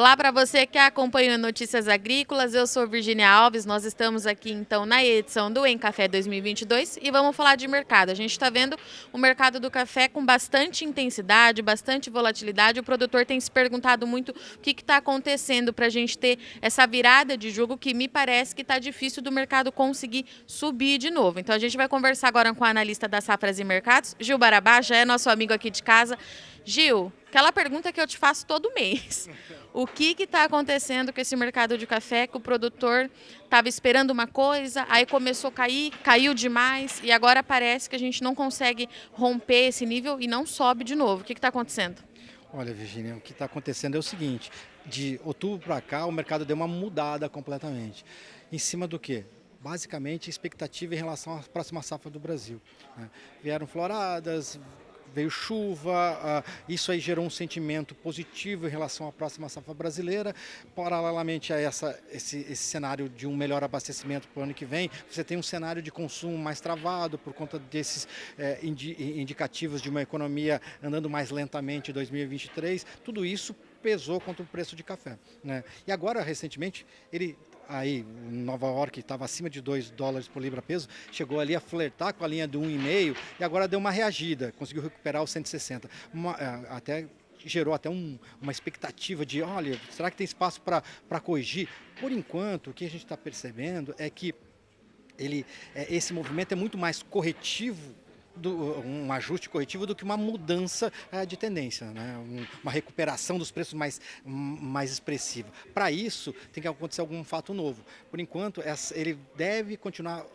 Olá para você que acompanha Notícias Agrícolas, eu sou Virgínia Alves, nós estamos aqui então na edição do Em Café 2022 e vamos falar de mercado. A gente está vendo o mercado do café com bastante intensidade, bastante volatilidade, o produtor tem se perguntado muito o que está acontecendo para a gente ter essa virada de jogo que me parece que está difícil do mercado conseguir subir de novo. Então a gente vai conversar agora com a analista das safras e mercados, Gil Barabá, já é nosso amigo aqui de casa. Gil, aquela pergunta que eu te faço todo mês. O que está acontecendo com esse mercado de café que o produtor estava esperando uma coisa, aí começou a cair, caiu demais e agora parece que a gente não consegue romper esse nível e não sobe de novo. O que está acontecendo? Olha, Virginia, o que está acontecendo é o seguinte, de outubro para cá o mercado deu uma mudada completamente. Em cima do quê? Basicamente, expectativa em relação à próxima safra do Brasil, né? Vieram floradas, veio chuva, isso aí gerou um sentimento positivo em relação à próxima safra brasileira. Paralelamente a esse cenário de um melhor abastecimento para o ano que vem, você tem um cenário de consumo mais travado por conta desses indicativos de uma economia andando mais lentamente em 2023. Tudo isso pesou contra o preço de café, né? E agora, recentemente, ele aí Nova York estava acima de $2 por libra peso, chegou ali a flertar com a linha do 1,5 e agora deu uma reagida, conseguiu recuperar os 160. Até gerou até uma expectativa de, olha, será que tem espaço para corrigir? Por enquanto, o que a gente está percebendo é que esse movimento é muito mais corretivo, um ajuste corretivo do que uma mudança de tendência, né? Uma recuperação dos preços mais expressiva. Para isso, tem que acontecer algum fato novo. Por enquanto, ele deve continuar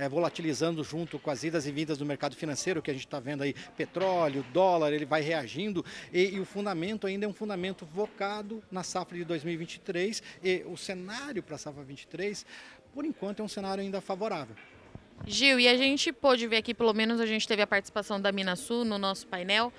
volatilizando junto com as idas e vindas do mercado financeiro, que a gente está vendo aí, petróleo, dólar, ele vai reagindo, e o fundamento ainda é um fundamento focado na safra de 2023, e o cenário para a safra 23, por enquanto, é um cenário ainda favorável. Gil, e a gente pôde ver aqui, pelo menos a gente teve a participação da Minasul no nosso painel,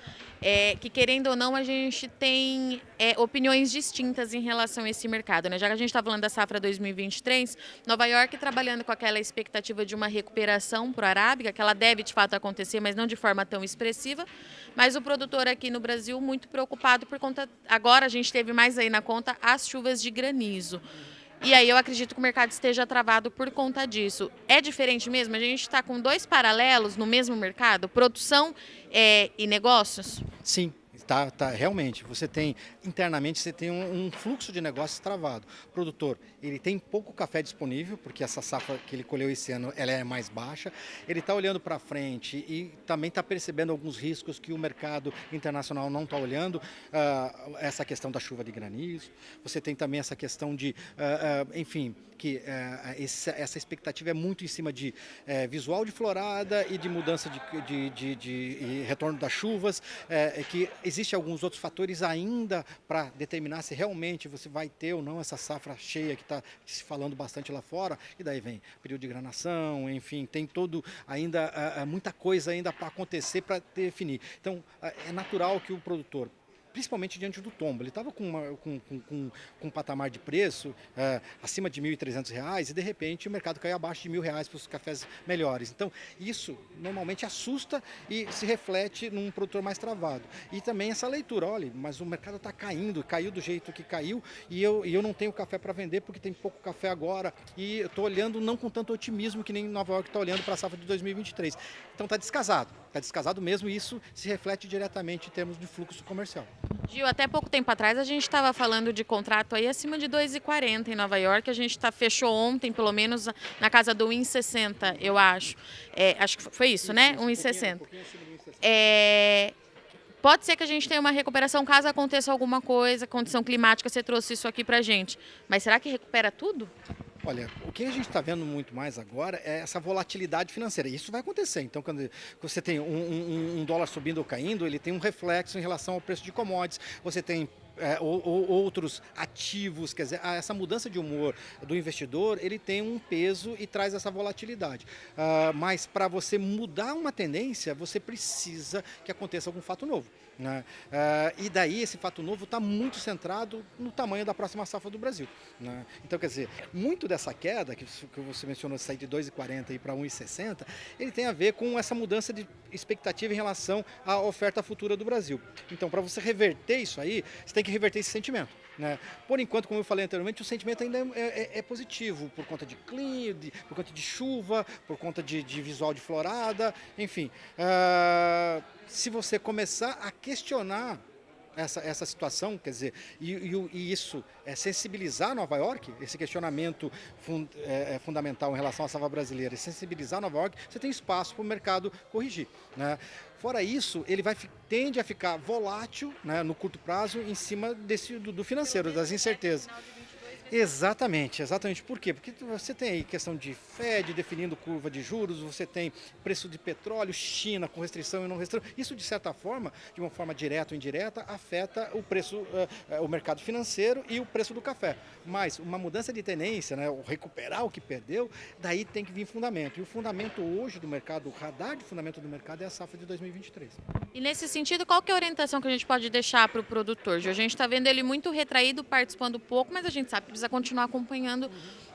que querendo ou não a gente tem opiniões distintas em relação a esse mercado, né? Já que a gente está falando da safra 2023, Nova York trabalhando com aquela expectativa de uma recuperação para o Arábica, que ela deve de fato acontecer, mas não de forma tão expressiva, mas o produtor aqui no Brasil muito preocupado por conta, agora a gente teve mais aí na conta as chuvas de granizo. E aí eu acredito que o mercado esteja travado por conta disso. É diferente mesmo? A gente está com dois paralelos no mesmo mercado? Produção e negócios? Sim, realmente. Internamente, você tem um fluxo de negócios travado. O produtor, ele tem pouco café disponível, porque essa safra que ele colheu esse ano, ela é mais baixa. Ele está olhando para frente e também está percebendo alguns riscos que o mercado internacional não está olhando. Essa questão da chuva de granizo. Você tem também essa questão de, enfim, que essa expectativa é muito em cima de visual de florada e de mudança de retorno das chuvas, que existem alguns outros fatores ainda para determinar se realmente você vai ter ou não essa safra cheia que está se falando bastante lá fora, e daí vem período de granação, enfim, tem ainda muita coisa ainda para acontecer para definir. Então, é natural que o produtor, principalmente diante do tombo, ele estava com um patamar de preço acima de R$ 1.300 e de repente o mercado caiu abaixo de R$ 1.000 para os cafés melhores. Então isso normalmente assusta e se reflete num produtor mais travado. E também essa leitura, olha, mas o mercado está caindo, caiu do jeito que caiu e eu não tenho café para vender porque tem pouco café agora e eu estou olhando não com tanto otimismo que nem Nova York está olhando para a safra de 2023. Então está descasado mesmo e isso se reflete diretamente em termos de fluxo comercial. Gil, até pouco tempo atrás a gente estava falando de contrato aí acima de 2,40 em Nova York. A gente fechou ontem, pelo menos, na casa do 1,60, eu acho. Acho que foi isso, né? 1,60. Pode ser que a gente tenha uma recuperação caso aconteça alguma coisa, condição climática, você trouxe isso aqui pra gente. Mas será que recupera tudo? Olha, o que a gente está vendo muito mais agora é essa volatilidade financeira. Isso vai acontecer. Então, quando você tem um dólar subindo ou caindo, ele tem um reflexo em relação ao preço de commodities. Você tem ou outros ativos, quer dizer, essa mudança de humor do investidor, ele tem um peso e traz essa volatilidade. Mas para você mudar uma tendência, você precisa que aconteça algum fato novo, né? E daí esse fato novo está muito centrado no tamanho da próxima safra do Brasil, né? Então, quer dizer, muito dessa queda que você mencionou, sair de 2,40 para 1,60, ele tem a ver com essa mudança de expectativa em relação à oferta futura do Brasil. Então, para você reverter isso aí, você tem que reverter esse sentimento, né? Por enquanto, como eu falei anteriormente, o sentimento ainda é positivo, por conta de clima, por conta de chuva, por conta de visual de florada, enfim. Se você começar a questionar essa situação, quer dizer, e isso é sensibilizar Nova York, esse questionamento fundamental em relação à safra brasileira, e sensibilizar Nova York, você tem espaço para o mercado corrigir, né? Fora isso, ele tende a ficar volátil, né, no curto prazo em cima do financeiro, das incertezas. Exatamente. Por quê? Porque você tem aí questão de Fed definindo curva de juros, você tem preço de petróleo, China com restrição e não restrição. Isso, de certa forma, de uma forma direta ou indireta, afeta o preço, o mercado financeiro e o preço do café. Mas uma mudança de tendência, né, recuperar o que perdeu, daí tem que vir fundamento. E o fundamento hoje do mercado, o radar de fundamento do mercado é a safra de 2023. E nesse sentido, qual que é a orientação que a gente pode deixar para o produtor? A gente está vendo ele muito retraído, participando pouco, mas a gente sabe que precisa continuar acompanhando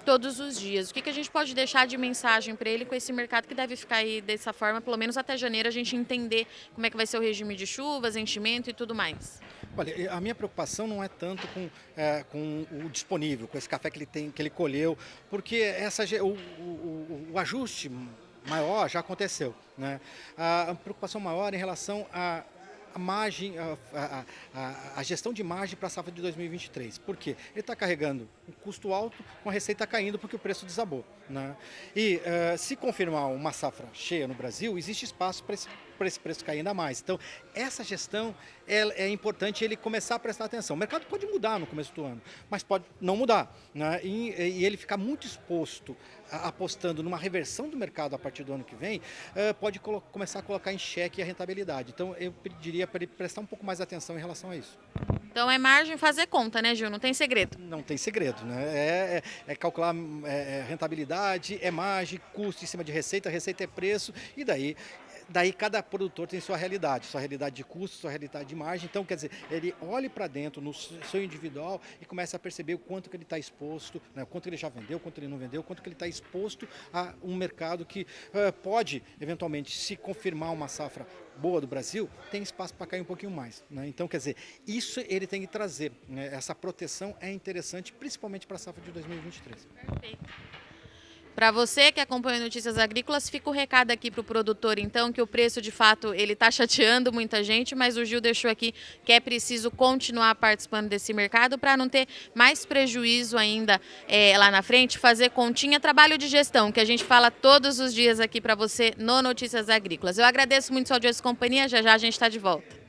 todos os dias. O que a gente pode deixar de mensagem para ele com esse mercado que deve ficar aí dessa forma, pelo menos até janeiro, a gente entender como é que vai ser o regime de chuvas, enchimento e tudo mais? Olha, a minha preocupação não é tanto com o disponível, com esse café que ele tem, que ele colheu, porque o ajuste maior já aconteceu, né? A preocupação maior é em relação a margem, a gestão de margem para a safra de 2023. Por quê? Ele está carregando um custo alto com a receita caindo porque o preço desabou, né? E se confirmar uma safra cheia no Brasil, existe espaço para esse preço cair ainda mais. Então, essa gestão é importante ele começar a prestar atenção. O mercado pode mudar no começo do ano, mas pode não mudar, né? E ele ficar muito exposto, apostando numa reversão do mercado a partir do ano que vem, pode começar a colocar em xeque a rentabilidade. Então, eu pediria para ele prestar um pouco mais atenção em relação a isso. Então é margem fazer conta, né, Gil? Não tem segredo. Não tem segredo, né? É calcular rentabilidade, é margem, custo em cima de receita é preço, e daí cada produtor tem sua realidade de custo, sua realidade de margem. Então, quer dizer, ele olhe para dentro no seu individual e começa a perceber o quanto que ele está exposto, né, o quanto ele já vendeu, o quanto ele não vendeu, o quanto que ele está exposto a um mercado que pode, eventualmente, se confirmar uma safra boa do Brasil, tem espaço para cair um pouquinho mais, né? Então, quer dizer, isso ele tem que trazer, né? Essa proteção é interessante, principalmente para a safra de 2023. Perfeito. Para você que acompanha Notícias Agrícolas, fica o recado aqui para o produtor, então, que o preço, de fato, ele está chateando muita gente, mas o Gil deixou aqui que é preciso continuar participando desse mercado para não ter mais prejuízo ainda lá na frente, fazer continha, trabalho de gestão, que a gente fala todos os dias aqui para você no Notícias Agrícolas. Eu agradeço muito a sua audiência e companhia, já já a gente está de volta.